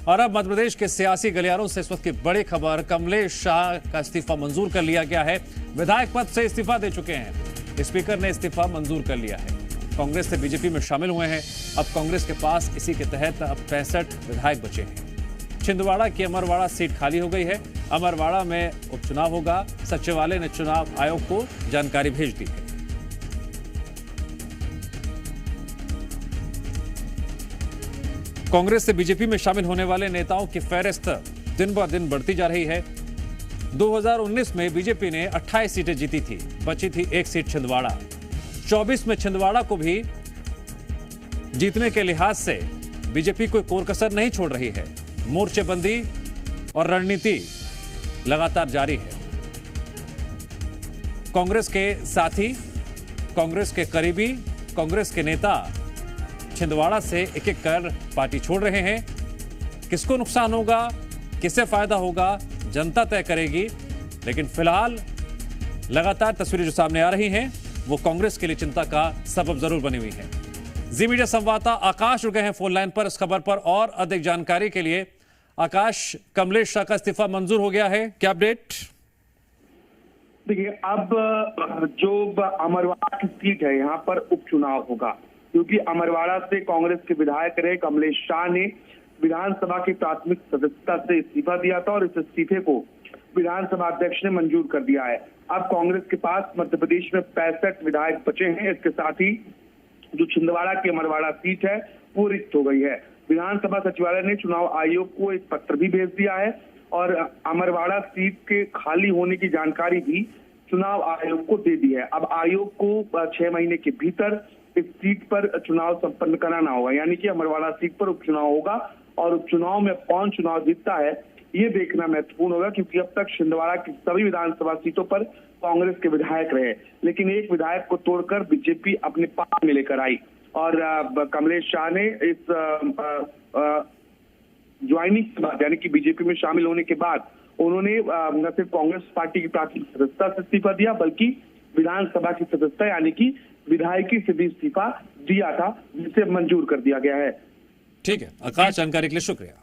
और अब मध्य प्रदेश के सियासी गलियारों से इस वक्त की बड़ी खबर, कमलेश शाह का इस्तीफा मंजूर कर लिया गया है। विधायक पद से इस्तीफा दे चुके हैं। स्पीकर ने इस्तीफा मंजूर कर लिया है। कांग्रेस से बीजेपी में शामिल हुए हैं। अब कांग्रेस के पास इसी के तहत अब 65 विधायक बचे हैं। छिंदवाड़ा की अमरवाड़ा सीट खाली हो गई है। अमरवाड़ा में उपचुनाव होगा। सचिवालय ने चुनाव आयोग को जानकारी भेज दी है। कांग्रेस से बीजेपी में शामिल होने वाले नेताओं की फहरिस्त दिन ब दिन बढ़ती जा रही है। 2019 में बीजेपी ने 28 सीटें जीती थी, बची थी एक सीट छिंदवाड़ा। 24 में छिंदवाड़ा को भी जीतने के लिहाज से बीजेपी कोई कोर कसर नहीं छोड़ रही है। मोर्चेबंदी और रणनीति लगातार जारी है। कांग्रेस के साथी, कांग्रेस के करीबी, कांग्रेस के नेता छिंदवाड़ा से एक एक कर पार्टी छोड़ रहे हैं। किसको नुकसान होगा, किससे फायदा होगा, जनता तय करेगी। लेकिन फिलहाल लगातार तस्वीरें जो सामने आ रही हैं वो कांग्रेस के लिए चिंता का सबब जरूर बनी हुई है। जी मीडिया संवाददाता आकाश रुक गए हैं फोन लाइन पर इस खबर पर और अधिक जानकारी के लिए। आकाश, कमलेश शाह का इस्तीफा मंजूर हो गया है, क्या अपडेट? देखिए, अब जो अमरवाड़ा की सीट है यहाँ पर उपचुनाव होगा, क्योंकि अमरवाड़ा से कांग्रेस के विधायक रहे कमलेश शाह ने विधानसभा की प्राथमिक सदस्यता से इस्तीफा दिया था और इस इस्तीफे को विधानसभा अध्यक्ष ने मंजूर कर दिया है। अब कांग्रेस के पास मध्य प्रदेश में 65 विधायक बचे हैं। इसके साथ ही जो छिंदवाड़ा की अमरवाड़ा सीट है वो रिक्त हो गई है। विधानसभा सचिवालय ने चुनाव आयोग को एक पत्र भी भेज दिया है और अमरवाड़ा सीट के खाली होने की जानकारी भी चुनाव आयोग को दे दी है। अब आयोग को 6 महीने के भीतर इस सीट पर चुनाव संपन्न कराना होगा, यानी कि अमरवाड़ा सीट पर उपचुनाव होगा और उपचुनाव में कौन चुनाव जीतता है ये देखना महत्वपूर्ण होगा, क्योंकि अब तक छिंदवाड़ा की सभी विधानसभा सीटों पर कांग्रेस के विधायक रहे, लेकिन एक विधायक को तोड़कर बीजेपी अपने पास में लेकर आई और कमलेश शाह ने इस ज्वाइनिंग के बाद, यानी कि बीजेपी में शामिल होने के बाद उन्होंने न सिर्फ कांग्रेस पार्टी की प्राथमिक सदस्यता से इस्तीफा दिया, बल्कि विधानसभा की सदस्यता यानी कि विधायकी से भी इस्तीफा दिया था, जिसे मंजूर कर दिया गया है। ठीक है आकाश, जानकारी के लिए शुक्रिया।